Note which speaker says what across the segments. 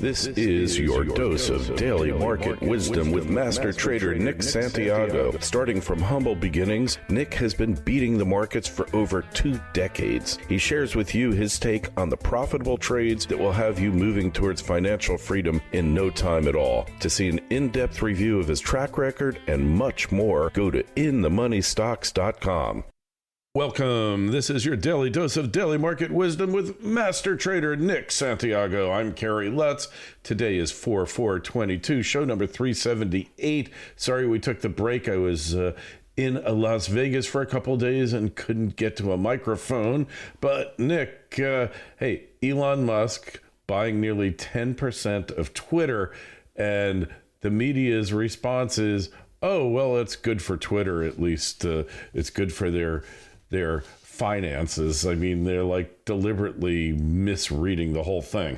Speaker 1: This is your dose of daily market wisdom with master trader Nick Santiago. Starting from humble beginnings, Nick has been beating the markets for over 2 decades. He shares with you his take on the profitable trades that will have you moving towards financial freedom in no time at all. To see an in-depth review of his track record and much more, go to inthemoneystocks.com. Welcome. This is your daily dose of daily market wisdom with master trader Nick Santiago. I'm Kerry, Lutz. Today is 4/4/22, show number 378. Sorry we took the break. I was in Las Vegas for a couple days and couldn't get to a microphone. But Nick, hey, Elon Musk buying nearly 10% of Twitter, and the media's response is, oh, well, it's good for Twitter. At least it's good for their finances. I mean, they're like deliberately misreading the whole thing.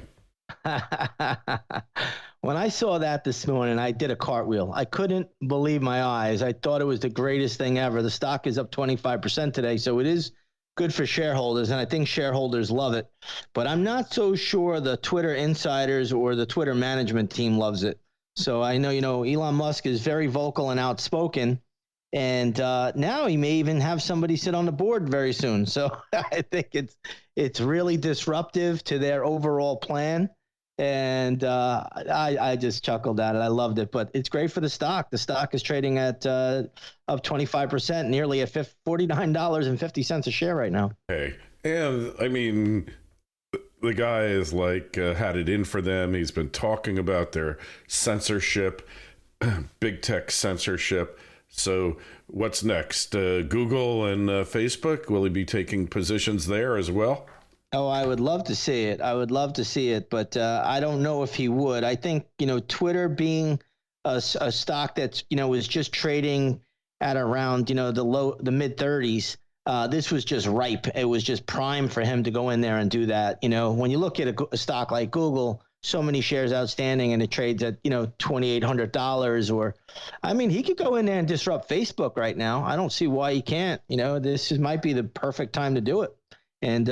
Speaker 2: When I saw that this morning, I did a cartwheel. I couldn't believe my eyes. I thought it was the greatest thing ever. The stock is up 25% today, so it is good for shareholders, and I think shareholders love it. But I'm not so sure the Twitter insiders or the Twitter management team loves it. So I know, Elon Musk is very vocal and outspoken. And now he may even have somebody sit on the board very soon. So I think it's really disruptive to their overall plan. And I just chuckled at it. I loved it. But it's great for the stock. The stock is trading at up 25%, nearly at $49.50 a share right now.
Speaker 1: Okay. And I mean, the guy is like had it in for them. He's been talking about their censorship, big tech censorship. So what's next? Google and Facebook? Will he be taking positions there as well?
Speaker 2: Oh, I would love to see it. But I don't know if he would. I think, Twitter being a stock that's, was just trading at around, the mid 30s. This was just ripe. It was just prime for him to go in there and do that. When you look at a stock like Google, so many shares outstanding and it trades at, $2,800 or, he could go in there and disrupt Facebook right now. I don't see why he can't. This might be the perfect time to do it and,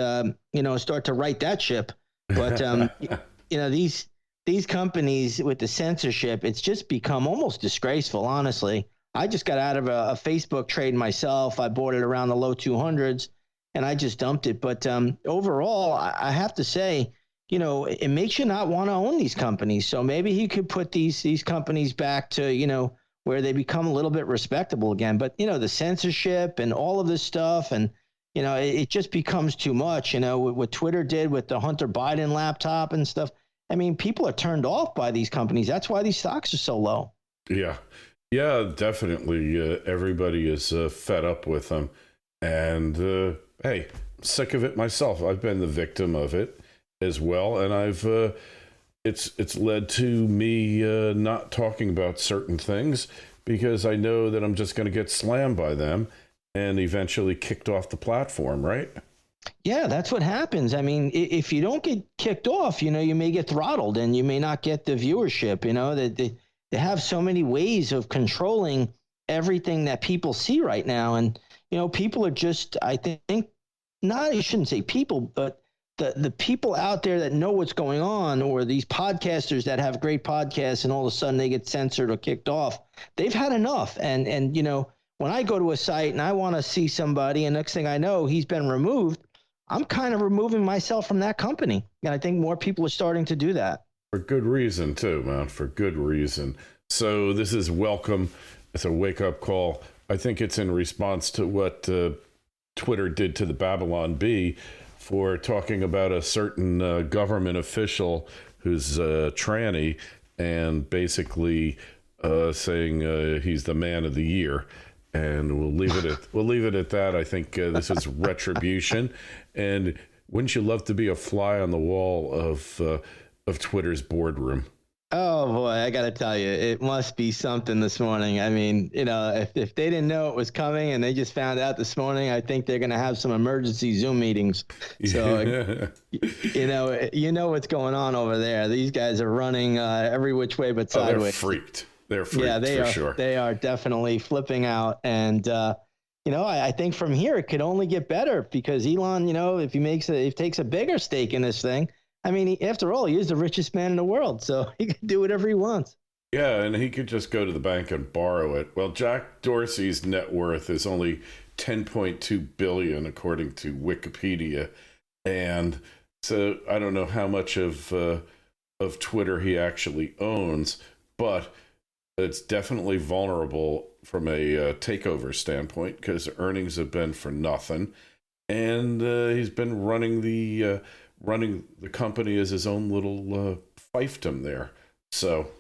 Speaker 2: start to right that ship. But, these companies with the censorship, it's just become almost disgraceful, honestly. I just got out of a Facebook trade myself. I bought it around the low 200s and I just dumped it. But overall, I have to say, it makes you not want to own these companies. So maybe he could put these companies back to, where they become a little bit respectable again. But, the censorship and all of this stuff and, it just becomes too much, what Twitter did with the Hunter Biden laptop and stuff. People are turned off by these companies. That's why these stocks are so low.
Speaker 1: Yeah. Yeah, definitely. Everybody is fed up with them. And, hey, sick of it myself. I've been the victim of it as well, and I've it's led to me not talking about certain things because I know that I'm just going to get slammed by them and eventually kicked off the platform, right?
Speaker 2: Yeah, that's what happens. If you don't get kicked off, you may get throttled and you may not get the viewership. They have so many ways of controlling everything that people see right now, and people are just, I shouldn't say people, but the people out there that know what's going on, or these podcasters that have great podcasts and all of a sudden they get censored or kicked off, they've had enough. And when I go to a site and I want to see somebody and next thing I know, he's been removed, I'm kind of removing myself from that company. And I think more people are starting to do that.
Speaker 1: For good reason too, man, for good reason. So this is welcome. It's a wake-up call. I think it's in response to what Twitter did to the Babylon Bee for talking about a certain government official who's a tranny and basically saying he's the man of the year. And we'll leave it at that. I think this is retribution. And wouldn't you love to be a fly on the wall of Twitter's boardroom?
Speaker 2: Oh boy, I got to tell you, it must be something this morning. If they didn't know it was coming and they just found out this morning, I think they're going to have some emergency Zoom meetings. So, you know what's going on over there. These guys are running every which way but sideways.
Speaker 1: They're freaked. They're freaked, yeah,
Speaker 2: they
Speaker 1: for
Speaker 2: are,
Speaker 1: sure.
Speaker 2: They are definitely flipping out. And, I think from here it could only get better because Elon, if he takes a bigger stake in this thing, I mean, after all, he is the richest man in the world, so he can do whatever he wants.
Speaker 1: Yeah, and he could just go to the bank and borrow it. Well, Jack Dorsey's net worth is only 10.2 billion according to Wikipedia, and so I don't know how much of Twitter he actually owns, but it's definitely vulnerable from a takeover standpoint because earnings have been for nothing, and he's been running the company as his own little fiefdom there. So.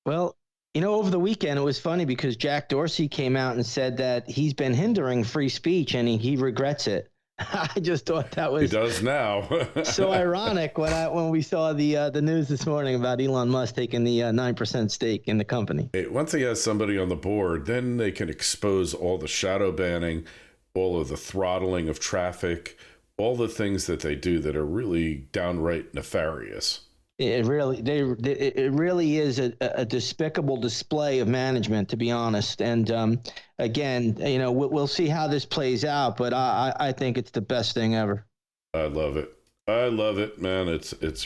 Speaker 2: Well, over the weekend, it was funny because Jack Dorsey came out and said that he's been hindering free speech and he regrets it. I just thought that was
Speaker 1: he does now.
Speaker 2: so ironic when we saw the news this morning about Elon Musk taking the 9% stake in the company.
Speaker 1: Once he has somebody on the board, then they can expose all the shadow banning, all of the throttling of traffic, all the things that they do that are really downright nefarious.
Speaker 2: It really is a despicable display of management, to be honest. And again, we'll see how this plays out, but I think it's the best thing ever.
Speaker 1: I love it. I love it, man. It's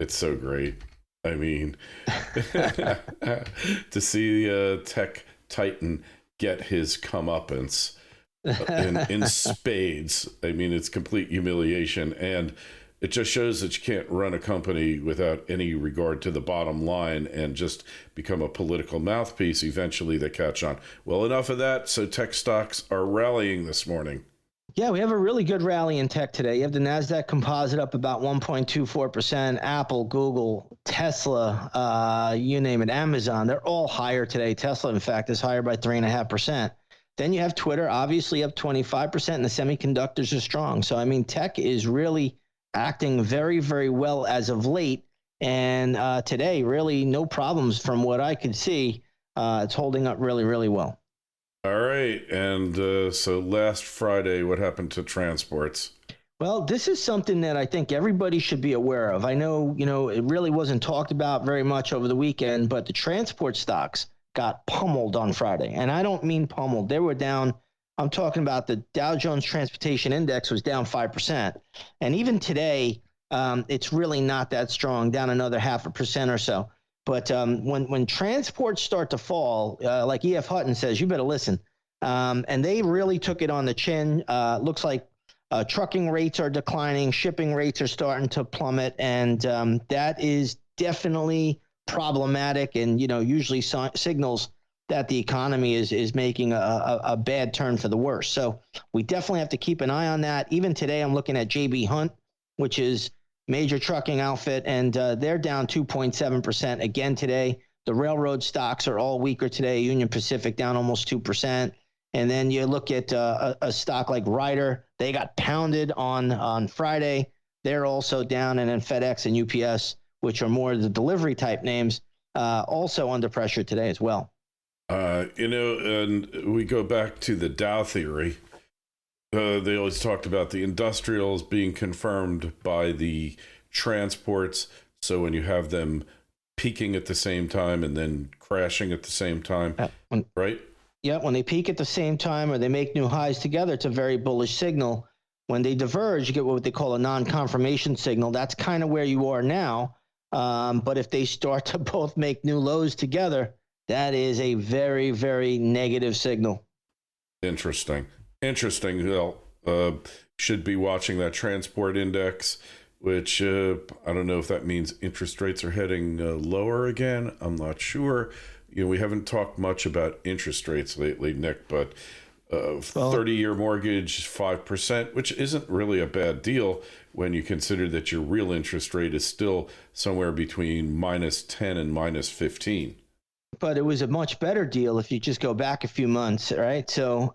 Speaker 1: so great. I mean, to see tech titan get his comeuppance in spades. I mean, it's complete humiliation, and it just shows that you can't run a company without any regard to the bottom line and just become a political mouthpiece. Eventually they catch on. Well, enough of that. So tech stocks are rallying this morning.
Speaker 2: Yeah, we have a really good rally in tech today. You have the Nasdaq Composite up about 1.24%. Apple, Google, Tesla, you name it, Amazon, they're all higher today. Tesla, in fact, is higher by 3.5%. Then you have Twitter, obviously up 25%, and the semiconductors are strong. So, I mean, tech is really acting very, very well as of late. And today, really no problems from what I could see. It's holding up really, really well.
Speaker 1: All right. And so last Friday, what happened to transports?
Speaker 2: Well, this is something that I think everybody should be aware of. I know, it really wasn't talked about very much over the weekend, but the transport stocks got pummeled on Friday. And I don't mean pummeled. They were down. I'm talking about the Dow Jones Transportation Index was down 5%. And even today, it's really not that strong, down another 0.5% or so. But when transports start to fall, like E.F. Hutton says, you better listen. And they really took it on the chin. Looks like trucking rates are declining. Shipping rates are starting to plummet. And that is definitely problematic and, usually signals that the economy is making a bad turn for the worse. So we definitely have to keep an eye on that. Even today, I'm looking at JB Hunt, which is major trucking outfit, and they're down 2.7% again today. The railroad stocks are all weaker today. Union Pacific down almost 2%. And then you look at a stock like Ryder. They got pounded on Friday. They're also down. And then FedEx and UPS, which are more the delivery type names, also under pressure today as well.
Speaker 1: And we go back to the Dow theory. They always talked about the industrials being confirmed by the transports. So when you have them peaking at the same time and then crashing at the same time, right?
Speaker 2: Yeah, when they peak at the same time or they make new highs together, it's a very bullish signal. When they diverge, you get what they call a non-confirmation signal. That's kind of where you are now. But if they start to both make new lows together, that is a very, very negative signal.
Speaker 1: Interesting. Well, should be watching that transport index, which I don't know if that means interest rates are heading lower again. I'm not sure. We haven't talked much about interest rates lately, Nick, but 30-year mortgage, 5%, which isn't really a bad deal when you consider that your real interest rate is still somewhere between -10 and -15.
Speaker 2: But it was a much better deal if you just go back a few months, right? So,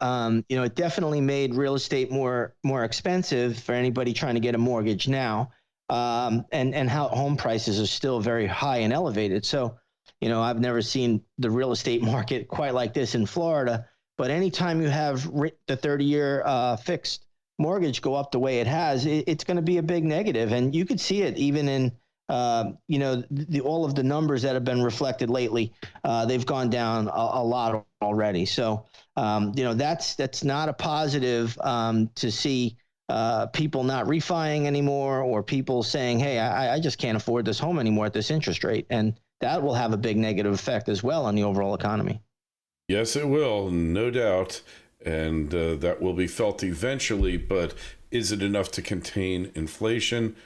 Speaker 2: it definitely made real estate more expensive for anybody trying to get a mortgage now. And how home prices are still very high and elevated. So, I've never seen the real estate market quite like this in Florida. But anytime you have the 30-year fixed mortgage go up the way it has, it's going to be a big negative. And you could see it even in all of the numbers that have been reflected lately. They've gone down a lot already. So, that's not a positive to see people not refining anymore, or people saying, hey, I just can't afford this home anymore at this interest rate. And that will have a big negative effect as well on the overall economy.
Speaker 1: Yes, it will, no doubt. And that will be felt eventually. But is it enough to contain inflation?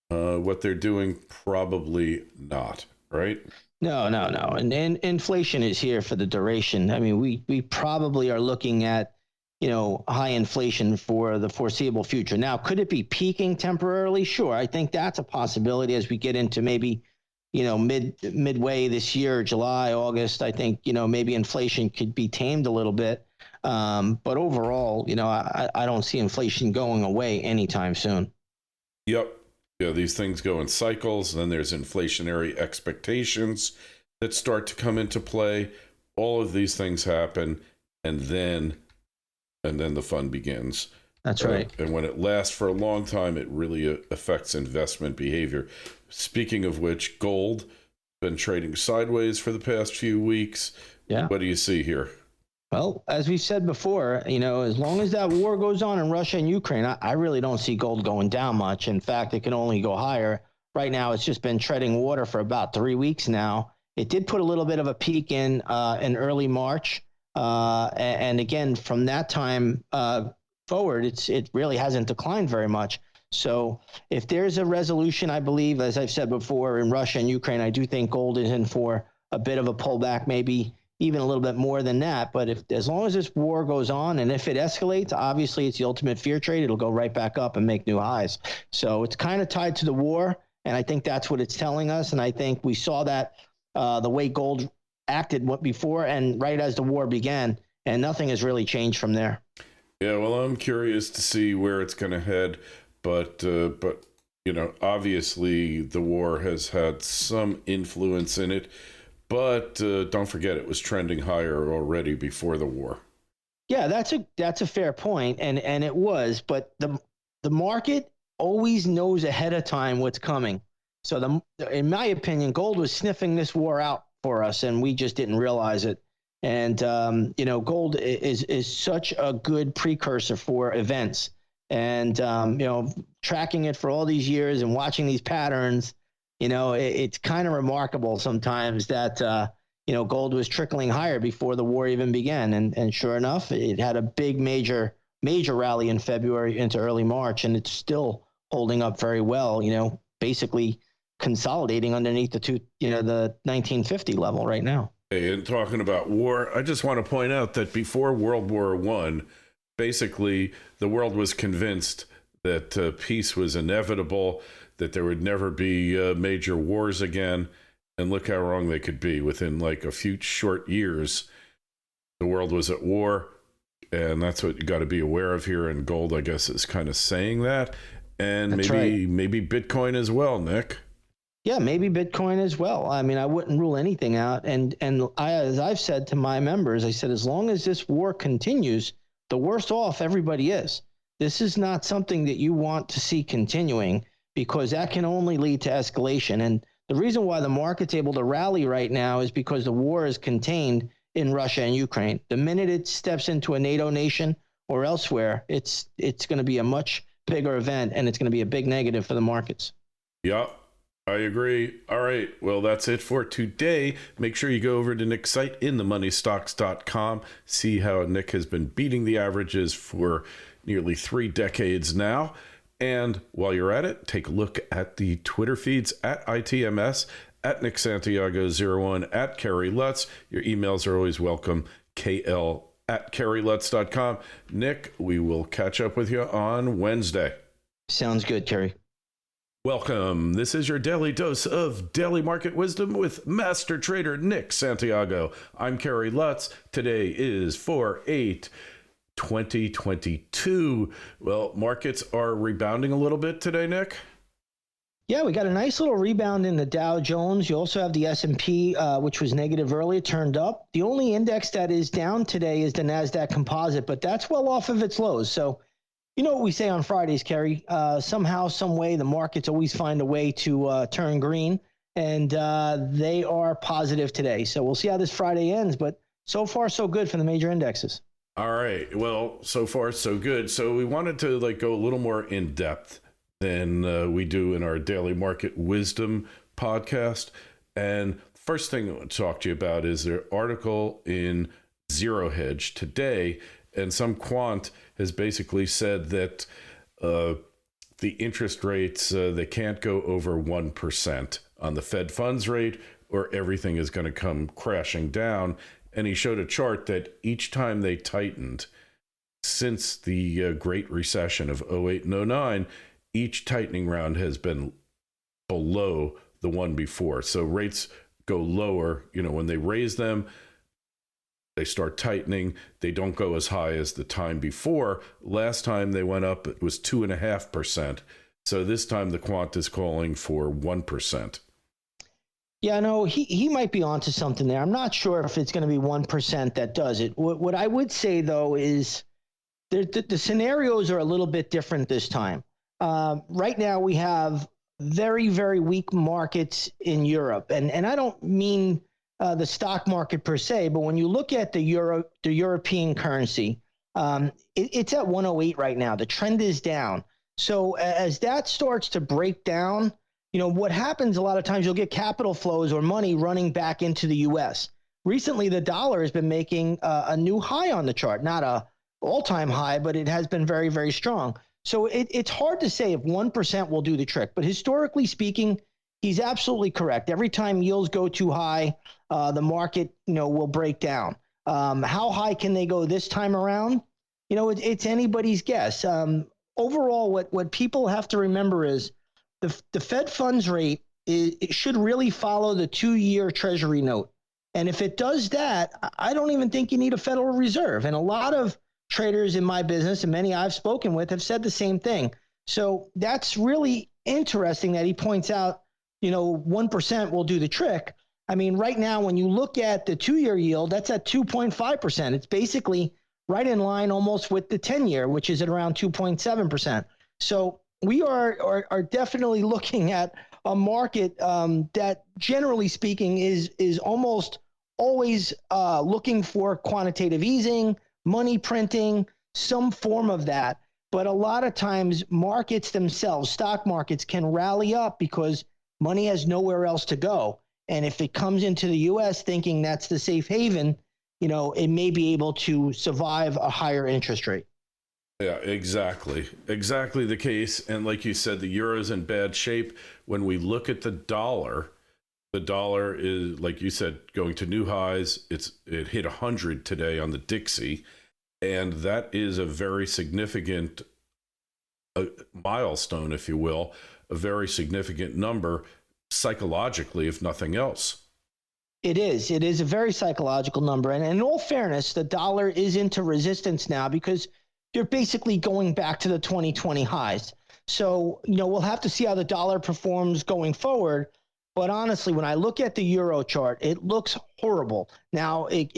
Speaker 1: What they're doing, probably not, right?
Speaker 2: No. And inflation is here for the duration. I mean, we probably are looking at, high inflation for the foreseeable future. Now, could it be peaking temporarily? Sure. I think that's a possibility as we get into maybe, midway this year, July, August. I think, maybe inflation could be tamed a little bit. But overall, I don't see inflation going away anytime soon.
Speaker 1: Yep. Yeah, these things go in cycles. Then there's inflationary expectations that start to come into play. All of these things happen, and then the fun begins.
Speaker 2: That's right.
Speaker 1: And when it lasts for a long time, it really affects investment behavior. Speaking of which, gold been trading sideways for the past few weeks.
Speaker 2: Yeah.
Speaker 1: What do you see here?
Speaker 2: Well, as we said before, as long as that war goes on in Russia and Ukraine, I really don't see gold going down much. In fact, it can only go higher. Right now, it's just been treading water for about 3 weeks now. It did put a little bit of a peak in early March. And again, from that time forward, it really hasn't declined very much. So if there's a resolution, I believe, as I've said before, in Russia and Ukraine, I do think gold is in for a bit of a pullback, maybe even a little bit more than that. But as long as this war goes on, and if it escalates, obviously it's the ultimate fear trade. It'll go right back up and make new highs. So it's kind of tied to the war, and I think that's what it's telling us. And I think we saw that the way gold acted before and right as the war began, and nothing has really changed from there.
Speaker 1: Yeah, well, I'm curious to see where it's going to head, but obviously the war has had some influence in it. But don't forget, it was trending higher already before the war.
Speaker 2: Yeah, that's a fair point, and it was. But the market always knows ahead of time what's coming. So in my opinion, gold was sniffing this war out for us, and we just didn't realize it. And gold is such a good precursor for events, and tracking it for all these years and watching these patterns. It's kind of remarkable sometimes that, gold was trickling higher before the war even began. And sure enough, it had a big, major rally in February into early March, and it's still holding up very well, basically consolidating underneath the 1950 level right now.
Speaker 1: Hey, and talking about war, I just want to point out that before World War I, basically the world was convinced that peace was inevitable, that there would never be major wars again. And look how wrong they could be. Within like a few short years, the world was at war. And that's what you got to be aware of here. And gold, I guess, is kind of saying that. And maybe Bitcoin as well, Nick.
Speaker 2: Yeah, maybe Bitcoin as well. I mean, I wouldn't rule anything out. And as I've said to my members, I said, as long as this war continues, the worse off everybody is. This is not something that you want to see continuing, because that can only lead to escalation. And the reason why the market's able to rally right now is because the war is contained in Russia and Ukraine. The minute it steps into a NATO nation or elsewhere, it's going to be a much bigger event, and it's going to be a big negative for the markets.
Speaker 1: Yeah, I agree. All right. Well, that's it for today. Make sure you go over to Nick's site, inthemoneystocks.com. See how Nick has been beating the averages for nearly 3 decades now. And while you're at it, take a look at the Twitter feeds at ITMS, at Nick Santiago01, at Kerry Lutz. Your emails are always welcome, KL@KerryLutz.com. Nick, we will catch up with you on Wednesday.
Speaker 2: Sounds good, Kerry.
Speaker 1: Welcome. This is your daily dose of daily market wisdom with master trader Nick Santiago. I'm Kerry Lutz. Today is 4/8/2022. Well, markets are rebounding a little bit today, Nick.
Speaker 2: Yeah, we got a nice little rebound in the Dow Jones. You also have the S&P, which was negative earlier, turned up. The only index that is down today is the Nasdaq Composite, but that's well off of its lows. So, you know what we say on Fridays, Kerry? Somehow, some way, the markets always find a way to turn green, and they are positive today. So we'll see how this Friday ends, but so far, so good for the major indexes.
Speaker 1: All right. Well, so far so good. So we wanted to go a little more in depth than we do in our daily market wisdom podcast. And first thing I want to talk to you about is their article in Zero Hedge today, and some quant has basically said that the interest rates, they can't go over 1% on the Fed funds rate, or everything is going to come crashing down. And he showed a chart that each time they tightened since the Great Recession of 08 and 09, each tightening round has been below the one before. So rates go lower, when they raise them, they start tightening. They don't go as high as the time before. Last time they went up, it was 2.5%. So this time the quant is calling for 1%.
Speaker 2: Yeah, no, he might be onto something there. I'm not sure if it's going to be 1% that does it. What I would say, though, is the scenarios are a little bit different this time. Right now, we have very, very weak markets in Europe. And I don't mean the stock market per se, but when you look at the European currency, it's at 108 right now. The trend is down. So as that starts to break down, what happens a lot of times, you'll get capital flows or money running back into the U.S. Recently, the dollar has been making a new high on the chart, not a all-time high, but it has been very, very strong. So it's hard to say if 1% will do the trick. But historically speaking, he's absolutely correct. Every time yields go too high, the market, will break down. How high can they go this time around? It's anybody's guess. Overall, what people have to remember is the Fed funds rate it should really follow the 2-year Treasury note. And if it does that, I don't even think you need a Federal Reserve. And a lot of traders in my business, and many I've spoken with, have said the same thing. So that's really interesting that he points out, 1% will do the trick. I mean, right now, when you look at the 2-year yield, that's at 2.5%. It's basically right in line almost with the 10-year, which is at around 2.7%. So we are definitely looking at a market that, generally speaking, is almost always looking for quantitative easing, money printing, some form of that. But a lot of times markets themselves, stock markets, can rally up because money has nowhere else to go. And if it comes into the U.S. thinking that's the safe haven, it may be able to survive a higher interest rate.
Speaker 1: Yeah, exactly. Exactly the case. And like you said, the euro's in bad shape. When we look at the dollar is, like you said, going to new highs. It hit 100 today on the Dixie. And that is a very significant milestone, if you will, a very significant number psychologically, if nothing else.
Speaker 2: It is. It is a very psychological number. And in all fairness, the dollar is into resistance now because you're basically going back to the 2020 highs. So, we'll have to see how the dollar performs going forward. But honestly, when I look at the euro chart, it looks horrible. Now, it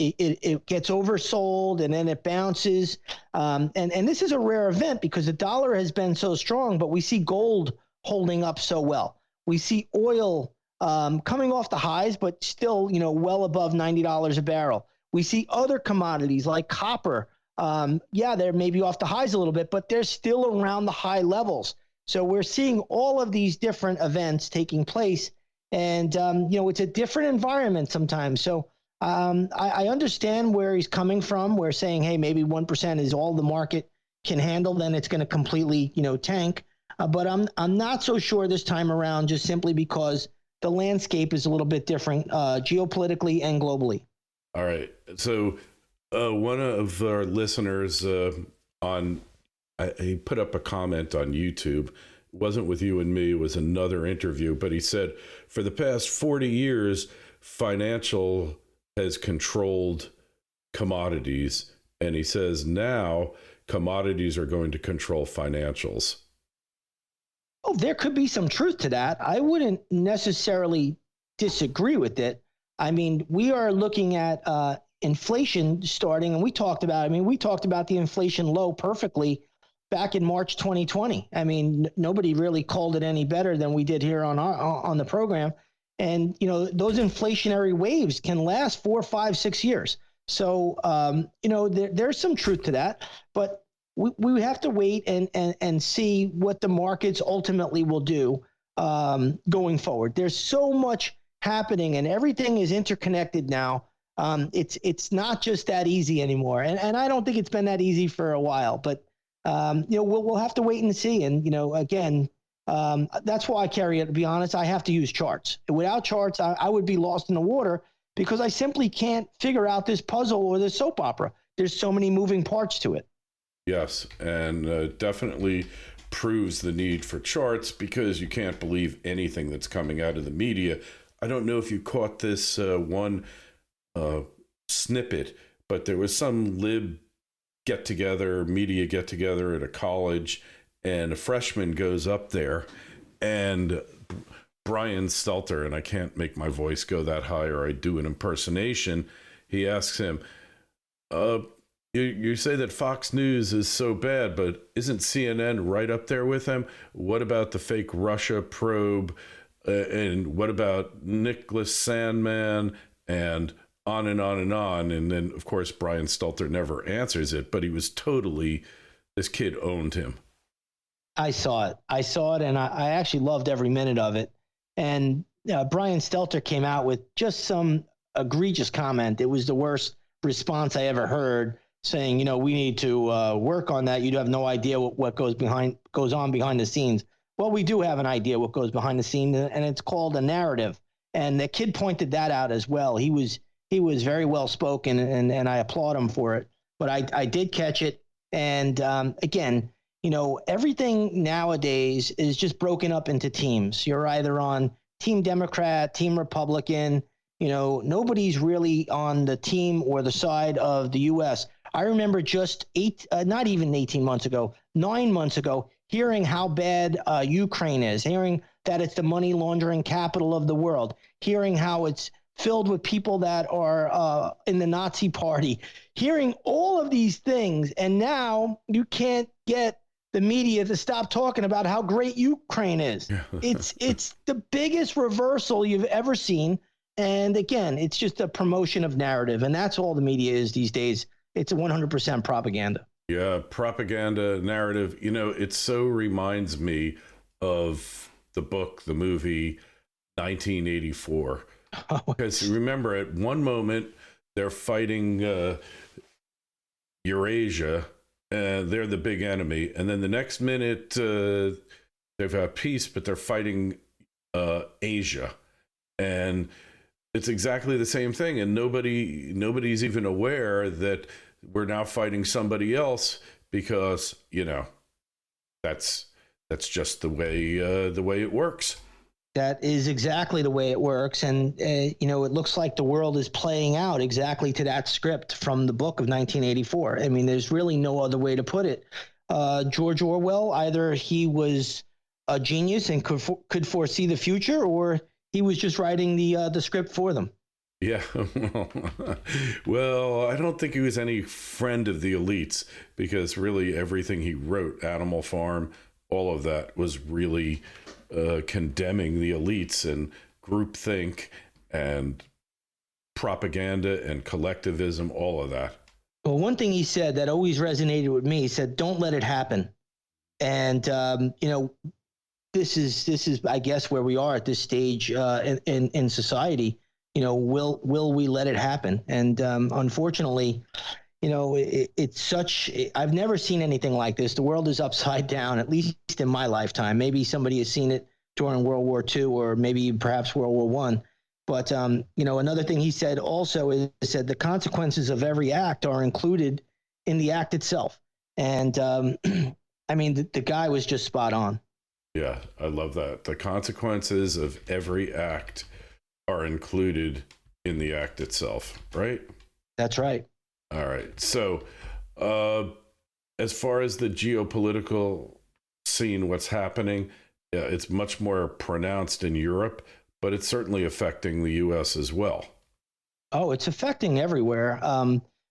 Speaker 2: gets oversold and then it bounces. And this is a rare event because the dollar has been so strong, but we see gold holding up so well. We see oil coming off the highs, but still, well above $90 a barrel. We see other commodities like copper. They're maybe off the highs a little bit, but they're still around the high levels. So we're seeing all of these different events taking place. And, it's a different environment sometimes. So I understand where he's coming from. We're saying, hey, maybe 1% is all the market can handle. Then it's going to completely, tank. But I'm not so sure this time around, just simply because the landscape is a little bit different geopolitically and globally.
Speaker 1: All right. So one of our listeners he put up a comment on YouTube. It wasn't with you and me. It was another interview. But he said, for the past 40 years, financial has controlled commodities. And he says now commodities are going to control financials.
Speaker 2: Oh, there could be some truth to that. I wouldn't necessarily disagree with it. I mean, we are looking at inflation starting, and we talked about the inflation low perfectly back in March 2020. I mean, nobody really called it any better than we did here on the program. And, those inflationary waves can last 4, 5, 6 years. So, there's some truth to that, but we have to wait and see what the markets ultimately will do going forward. There's so much happening and everything is interconnected now. It's not just that easy anymore. And I don't think it's been that easy for a while, but we'll have to wait and see. And, again, that's why, Kerry, to be honest, I have to use charts. Without charts, I would be lost in the water because I simply can't figure out this puzzle or this soap opera. There's so many moving parts to it.
Speaker 1: Yes, and definitely proves the need for charts because you can't believe anything that's coming out of the media. I don't know if you caught this one snippet, but there was some media get together at a college, and a freshman goes up there, and Brian Stelter, and I can't make my voice go that high or I do an impersonation, he asks him, you say that Fox News is so bad, but isn't CNN right up there with them? What about the fake Russia probe? And what about Nicholas Sandman? And on and on and on. And then, of course, Brian Stelter never answers it, but he was this kid owned him.
Speaker 2: I saw it, and I actually loved every minute of it. And Brian Stelter came out with just some egregious comment. It was the worst response I ever heard, saying, we need to work on that. You have no idea what goes on behind the scenes. Well, we do have an idea what goes behind the scenes, and it's called a narrative. And the kid pointed that out as well. He was very well spoken, and I applaud him for it. But I did catch it. And again, everything nowadays is just broken up into teams. You're either on Team Democrat, Team Republican. Nobody's really on the team or the side of the U.S. I remember just 9 months ago, hearing how bad Ukraine is, hearing that it's the money laundering capital of the world, hearing how it's filled with people that are in the Nazi party, hearing all of these things. And now you can't get the media to stop talking about how great Ukraine is. It's the biggest reversal you've ever seen. And again, it's just a promotion of narrative. And that's all the media is these days. It's 100% propaganda.
Speaker 1: Yeah, propaganda, narrative. It so reminds me of the movie 1984. Because remember, at one moment, they're fighting Eurasia, and they're the big enemy. And then the next minute, they've had peace, but they're fighting Asia. And it's exactly the same thing. And nobody's even aware that we're now fighting somebody else because, that's just the way it works.
Speaker 2: That is exactly the way it works. And, it looks like the world is playing out exactly to that script from the book of 1984. I mean, there's really no other way to put it. George Orwell, either he was a genius and could foresee the future, or he was just writing the script for them.
Speaker 1: Yeah. Well, I don't think he was any friend of the elites, because really everything he wrote, Animal Farm, all of that was really condemning the elites and groupthink and propaganda and collectivism, all of that.
Speaker 2: Well, one thing he said that always resonated with me, he said, "Don't let it happen." And, this is, I guess, where we are at this stage in society. Will we let it happen? And unfortunately, it's such. I've never seen anything like this. The world is upside down, at least in my lifetime. Maybe somebody has seen it during World War II, or maybe perhaps World War I. But another thing he said also is said the consequences of every act are included in the act itself. And I mean, the guy was just spot on.
Speaker 1: Yeah, I love that. The consequences of every act are included in the act itself, right?
Speaker 2: That's right.
Speaker 1: All right. So as far as the geopolitical scene, what's happening, it's much more pronounced in Europe, but it's certainly affecting the U.S. as well.
Speaker 2: Oh, it's affecting everywhere.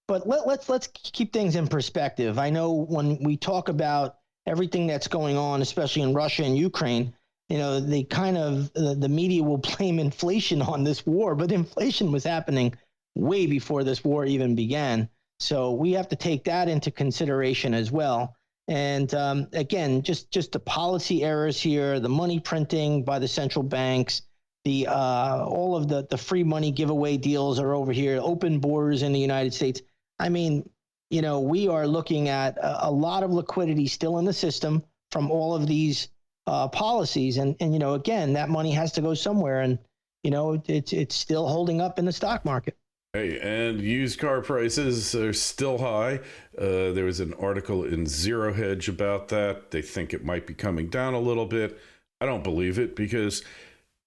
Speaker 2: But let's keep things in perspective. I know when we talk about everything that's going on, especially in Russia and Ukraine, they kind of, the media will blame inflation on this war, but inflation was happening way before this war even began. So we have to take that into consideration as well. And again, just the policy errors here, the money printing by the central banks, the all of the free money giveaway deals are over here, open borders in the United States. I mean, we are looking at a lot of liquidity still in the system from all of these policies. And again, that money has to go somewhere. And, it's still holding up in the stock market.
Speaker 1: Hey, and used car prices are still high. There was an article in Zero Hedge about that. They think it might be coming down a little bit. I don't believe it because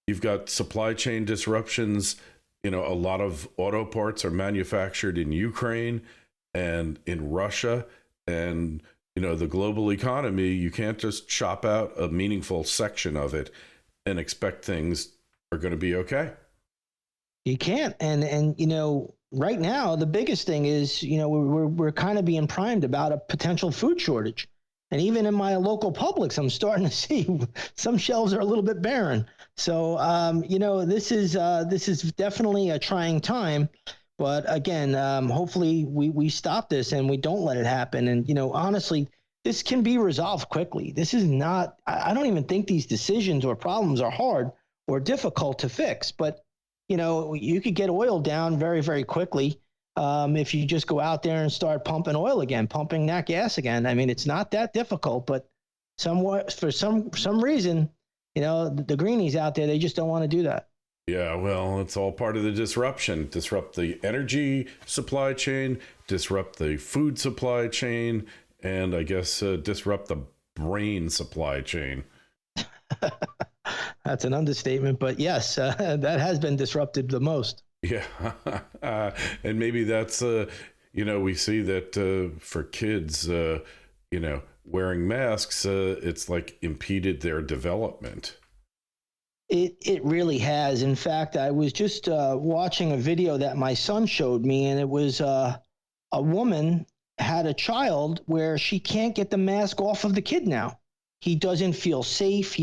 Speaker 1: you've got supply chain disruptions. A lot of auto parts are manufactured in Ukraine and in Russia. And, the global economy, you can't just chop out a meaningful section of it and expect things are going to be okay.
Speaker 2: You can't. And right now, the biggest thing is, we're kind of being primed about a potential food shortage. And even in my local Publix, I'm starting to see some shelves are a little bit barren. So, this is definitely a trying time. But again, hopefully we stop this and we don't let it happen. And, honestly, this can be resolved quickly. This is not, I don't even think these decisions or problems are hard or difficult to fix. But, you could get oil down very, very quickly if you just go out there and start pumping oil again, pumping that gas again. I mean, it's not that difficult, but for some reason, the greenies out there, they just don't want to do that.
Speaker 1: Yeah, well, it's all part of the disruption. Disrupt the energy supply chain, disrupt the food supply chain, and I guess disrupt the brain supply chain.
Speaker 2: That's an understatement, but yes, that has been disrupted the most.
Speaker 1: Yeah, and maybe that's, we see that for kids, wearing masks, it's like impeded their development.
Speaker 2: It really has. In fact, I was just watching a video that my son showed me, and it was a woman had a child where she can't get the mask off of the kid now. He doesn't feel safe.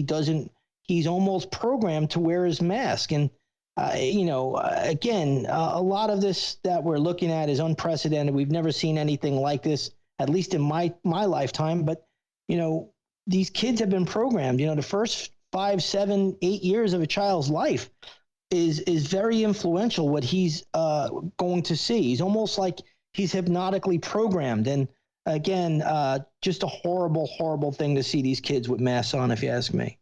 Speaker 2: He's almost programmed to wear his mask. And, again, a lot of this that we're looking at is unprecedented. We've never seen anything like this, at least in my lifetime. But, these kids have been programmed. The first 5, 7, 8 years of a child's life is very influential what he's going to see. He's almost like he's hypnotically programmed. And again, just a horrible, horrible thing to see these kids with masks on, if you ask me.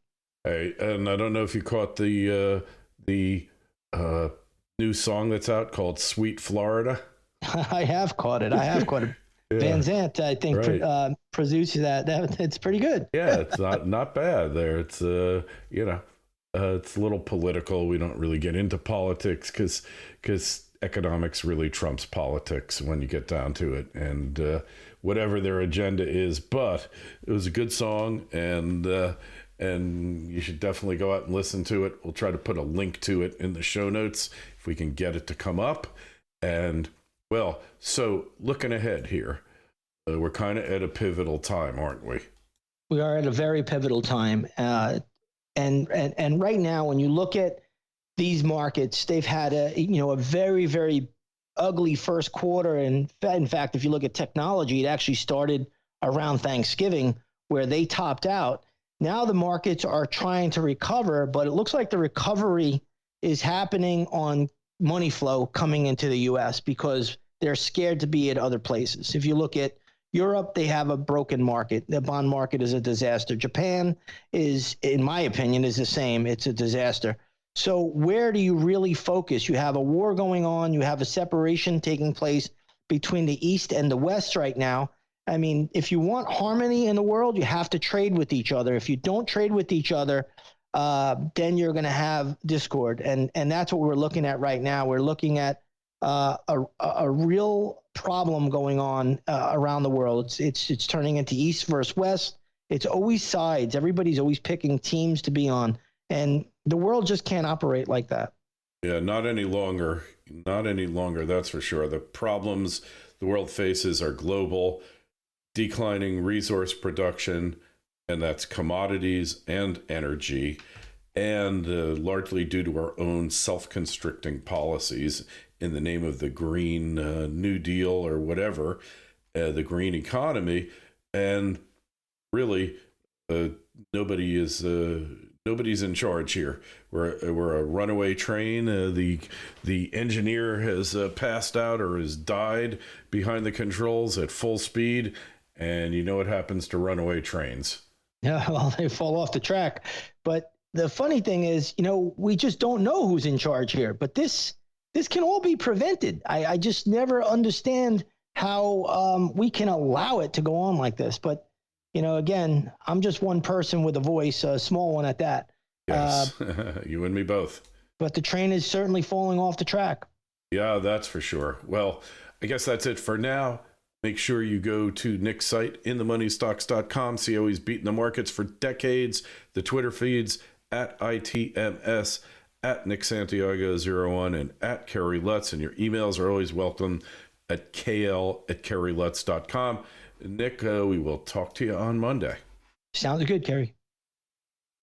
Speaker 1: Hey, and I don't know if you caught the new song that's out called "Sweet Florida."
Speaker 2: I have caught it. Yeah. Van Zandt, I think, right. Produces that. It's pretty good.
Speaker 1: Yeah, it's not bad. There, it's it's a little political. We don't really get into politics because economics really trumps politics when you get down to it, and whatever their agenda is. But it was a good song, and you should definitely go out and listen to it. We'll try to put a link to it in the show notes if we can get it to come up. And well, so looking ahead here, we're kind of at a pivotal time, aren't we?
Speaker 2: We are at a very pivotal time. And right now, when you look at these markets, they've had a very, very ugly first quarter. And in fact, if you look at technology, it actually started around Thanksgiving where they topped out. Now the markets are trying to recover, but it looks like the recovery is happening on money flow coming into the U.S. because they're scared to be at other places. If you look at Europe, they have a broken market. The bond market is a disaster. Japan is, in my opinion, is the same. It's a disaster. So where do you really focus? You have a war going on. You have a separation taking place between the East and the West right now. I mean, if you want harmony in the world, you have to trade with each other. If you don't trade with each other, then you're going to have discord. And that's what we're looking at right now. We're looking at a real problem going on around the world. It's turning into East versus West. It's always sides. Everybody's always picking teams to be on. And the world just can't operate like that.
Speaker 1: Yeah, not any longer. Not any longer, that's for sure. The problems the world faces are global, declining resource production, and that's commodities and energy, and largely due to our own self-constricting policies in the name of the Green New Deal or whatever, the green economy, and really nobody's in charge here. We're a runaway train. The engineer has passed out or has died behind the controls at full speed, and you know what happens to runaway trains.
Speaker 2: Yeah, well, they fall off the track. But the funny thing is, we just don't know who's in charge here. But this can all be prevented. I just never understand how we can allow it to go on like this. But, again, I'm just one person with a voice, a small one at that.
Speaker 1: Yes, you and me both.
Speaker 2: But the train is certainly falling off the track.
Speaker 1: Yeah, that's for sure. Well, I guess that's it for now. Make sure you go to Nick's site, inthemoneystocks.com. See how he's beaten the markets for decades. The Twitter feeds at ITMS, at Nick Santiago01, and at Kerry Lutz. And your emails are always welcome at kl@kerrylutz.com. Nick, we will talk to you on Monday.
Speaker 2: Sounds good, Kerry.